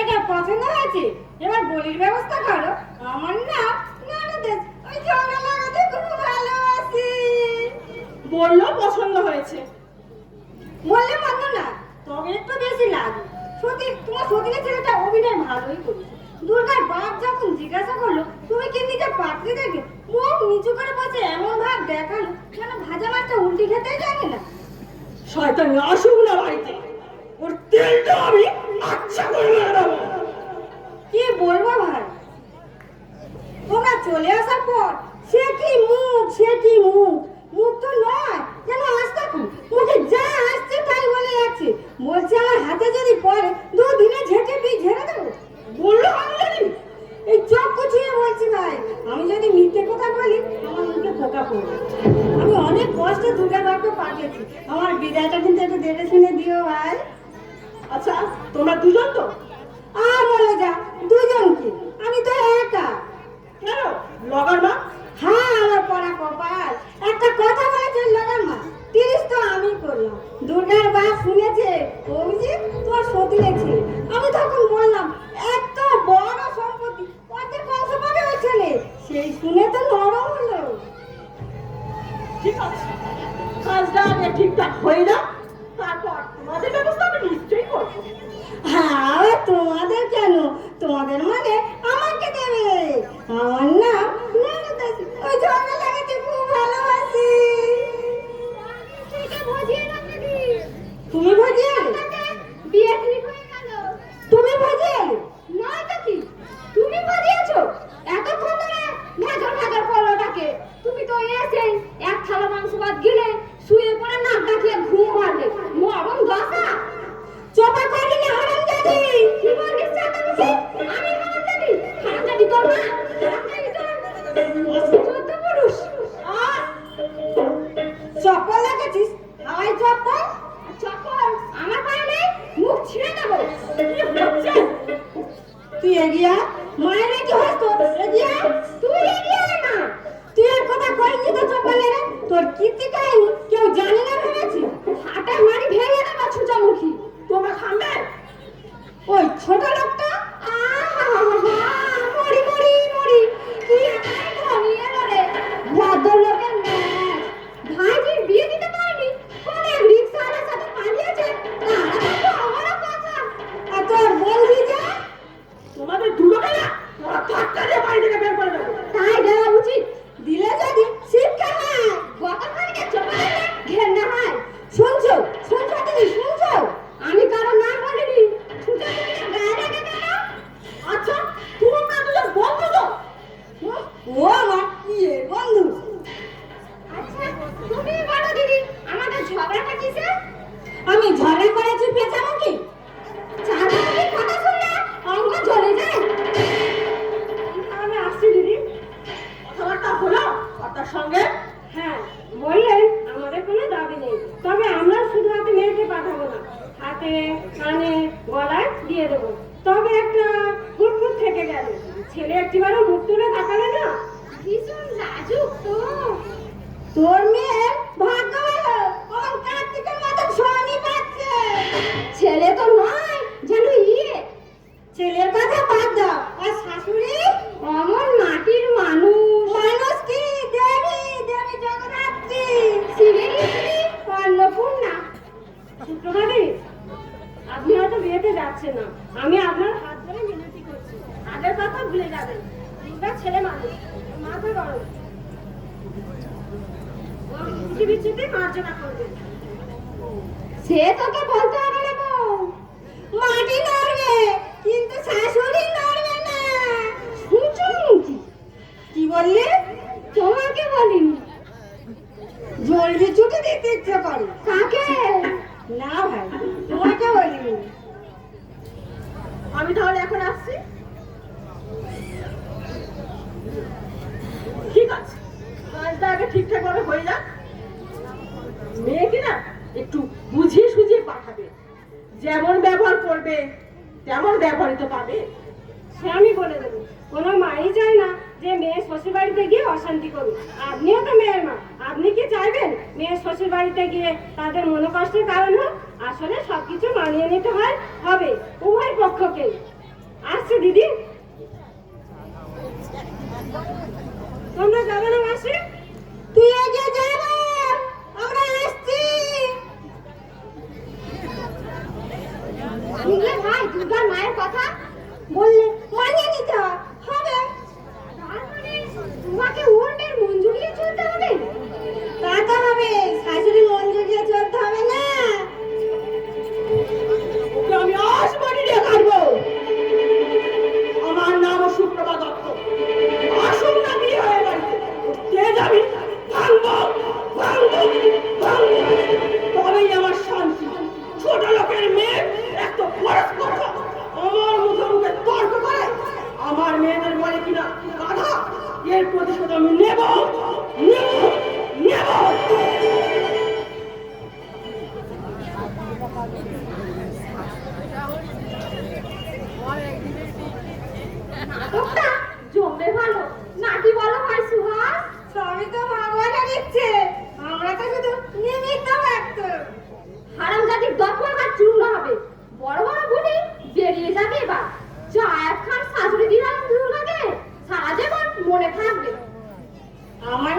মেয়েটা পছন্দ হয়েছে, এবার বলির ব্যবস্থা করো। আমার না ননদের ওই ঝগড়া লাগাতে খুব ভালোবাসি। বললো পছন্দ হয়েছে, বললে মন্দ না, তবে একটু বেশি লাগে। সতীন, তোমার সতীনের ছেলেটা অভিনয় ভালোই করেছে। দুর্গার বাপ যখন জিজ্ঞাসা করলো তুমি কি নিজে পাত্রী দেখে, মুখ নিচু করে বসে এমন ভাব দেখালো যেন ভাজা মাছটা উল্টি খেতেই জানে না। শয়তান আসুক না বাড়িতে, ওর তেলটা আমি আচ্ছা করে লাগাবো। কি বলবো ভাই, তোমরা চলে আসার পর সে কি মুখ, সে কি মুখ, মুখ তো নয় যেন আস্তা মুখে যা আসছে তাই বলে যাচ্ছে। বলছে আমার হাতে যদি পড়ে দুদিনে ঝেঁটে ঝেড়ে দেবো। বললো আমি এই চোখ কুচিয়ে বলছি ভাই, আমি যদি মিথ্যে কথা বলি আমার মুখে পোকা পড়বে। আমি অনেক কষ্টে দুর্গা বাপকে পাঠিয়েছি, আমার বিদায়টা কিন্তু একটু দেখে শুনে দিও ভাই। আচ্ছা তোমরা দুজন তো? বলে যা দুজন কি, আমি তো একা। কেন লগার মা? হ্যাঁ আমার পড়া কপাল, একটা কথা বলেছে লাগার মা, 30 তো আমি করলাম। দুর্গার বাপ শুনেছে অভিজিৎ তোর সতীনের ছেলে। আমি তখন বললাম এত বড় সম্পত্তি অর্ধেক অংশ পাবে ওই ছেলে। সেই শুনে তো নরম হলো। ঠিক আছে, কাজটা আগে ঠিকঠাক হয়ে যাক, তারপর তোমাদের ব্যবস্থা আমি নিশ্চয়ই করবো। হ্যাঁ তোমাদের কেন, তোমাদের মানে আমাকে দেবে। আমার নাম ননদাসি, ওই ঝগড়া লাগাতে খুব ভালোবাসি। তুমি ভজিয়ে এলে? বিয়ে ঠিক হয়ে গেল। তুমি ভজিয়ে এলে? নয় তো কি, তুমি ভজিয়েছো। এতক্ষণ ধরে ভেজর ভেজর করলো ওটাকে। তুমি তো এসেই এক থালা মাংস ভাত গিলে শুয়ে পড়ে নাক ডাকিয়ে ঘুম মারলে। মরণ দশা। চোপা করলি না হারামজাদি। কি বলিস চাতামিছি? আমি হারামজাদি? হারামজাদি তোর মা, হারামজাদি তোর চোদ্দ পুরুষ। চপ্পল লাগাচ্ছিস? হাওয়াই চপ্পল? চপ্পল আমার পায়ে নেই, মুখ ছিঁড়ে দেবো। কি হচ্ছে? তুই এগিয়ে আয়, মায়ের কি হস তোর? এগিয়ে আয়। তুই এগিয়ে আয় না। তুই আর কথা কইনি তো চপ্পলের, তোর কীর্তি কাহিনী কেউ জানে না ভেবেছি। হাঁটার মারি ভেঙে দেবো ছুচামুখী। তোমরা থামবে? ওই ছোট লোকটা মরি মরি মরি, কি একাই ঘনিয়ে এলো রে। ভদ্রলোকের ন্যায় ভাইজির বিয়ে দিতে পারেনি, অনেক রিক্সাওয়ালার সাথে পালিয়েছে। তারা তো আমারও কথা। আর তোর বন্ধু যে তোমাদের দুটোকে না তোমরা ধাক্কা দিয়ে বাড়ি থেকে বের করে দেবো। তাই দেওয়া উচিত, দিলে যদি শিক্ষা হয়। গতকালকে চলে ঘেন্না হয়। শুনছো শুনছো তুমি শুনছো, আমি কারো নাম বলিনি। ছুটে ছুটে গায়ে রেখে গেল। আচ্ছা তোমরা দুজন বন্ধু তো? ও আমার ইয়ে বন্ধু। আচ্ছা তুমি বলো দিদি, আমাদের ঝগড়াটা কিসে? আমি ঝগড়া করেছি পেঁচামুখী? চাঁদামুখী কথা শুনলে অঙ্গ চলে যায়। আমি আসছি দিদি, কথাবার্তা হলো আপনার সঙ্গে? হ্যাঁ বললেন আমাদের কোনো দাবি নেই, তবে আমরা শুধু হাতে মেয়েকে পাঠাবো না, হাতে কানে গলায় দিয়ে দেবো। তবে একটা ফুটফুট থেকে গেল, ছেলে একটিবারও মুখ তুলে তাকালে না। ভীষণ লাজুক তো। তোর মেয়ের ভাগ্য ভালো, আমার কার্তিকের মতন স্বামী পাচ্ছে। ছেলে তো নয় যেন ইয়ে। ছেলের কথা বাদ দাও, আর শাশুড়ি অমন মাটির মানুষ। মানুষ কি দেবী, দেবী জগদ্ধাত্রী, শিবের স্ত্রী অন্নপূর্ণা। শুক্রবারে আপনি হয়তো বিয়েতে যাচ্ছেন না, আমি আপনার হাত ধরে মিনতি করছি, আগের কথা ভুলে যাবেন। দুর্গা ছেলে মানুষ, মাথা গরম, বিচ্ছিতে মার্জনা করবেন। সে তোকে বলতে হবে না বউ, মাটি নড়বে কিন্তু শাশুড়ি নড়বে না। শুনছো কি বললে? তোমাকে বলিনি। জলদি ছুটি দিতে ইচ্ছে করে। কাকে? না ভাই তোমাকে বলিনি। আমি তাহলে এখন আসছি। ঠিক আছে, কাজটা আগে ঠিকঠাক ভাবে হয়ে যাক। মেয়েকে না একটু বুঝিয়ে সুঝিয়ে পাঠাবে, যেমন ব্যবহার করবে তেমন ব্যবহৃত পাবে। সে আমি বলে দেবো, কোনো মাই চায় না যে মেয়ে শ্বশুর বাড়িতে গিয়ে অশান্তি করুক। আপনিও তো মেয়ের মা, আপনি কি চাইবেন মেয়ে শ্বশুর বাড়িতে গিয়ে তাদের মনোকষ্টের কারণ হোক? আসলে সবকিছু মানিয়ে নিতে হয় হবে উভয় পক্ষকে। দিদি? তোমরা যাবে না মাসি? তুই আগে যা না, আমরা আসছি। শুনলে ভাই দুর্গার মায়ের কথা? বললে মানিয়ে নিতে হবে। তার মানে তোমাকে উল্টের মন জুগিয়ে চলতে হবে? তা তো হবে, শাশুড়ি মন জুগিয়ে চলতে হবে না। ওকে আমি আসমানি দিয়ে কাটবো। আমার নাম সুপ্রভা দত্ত। আসুন না বিয়ে হয়ে বাড়িতে, কে যাবি? ভাঙবো, ভাঙবো, ভাঙবো। তবেই আমার শান্তি। ছোট লোকের মেয়ে এত খরচ কথা আমার মুখে মুখে তর্ক করে, আমার মেয়েদের বলে কিনা গাধা। এর প্রতিশোধ আমি নেব, নেব, নেব। নাটকটা জমবে ভালো নাকি বলো ভাই সুহাস? সবই তো ভগবান দিচ্ছে, আমরা তো শুধু নিমিত্ত মাত্র। হারামজাদির দফাঘাত চূর্ণ হবে, বড় বড় গুলি বেরিয়ে যাবে এবার। যা একখান শাশুড়ি দিলাম দুর্গাকে সারা জীবন মনে থাকবে। আমার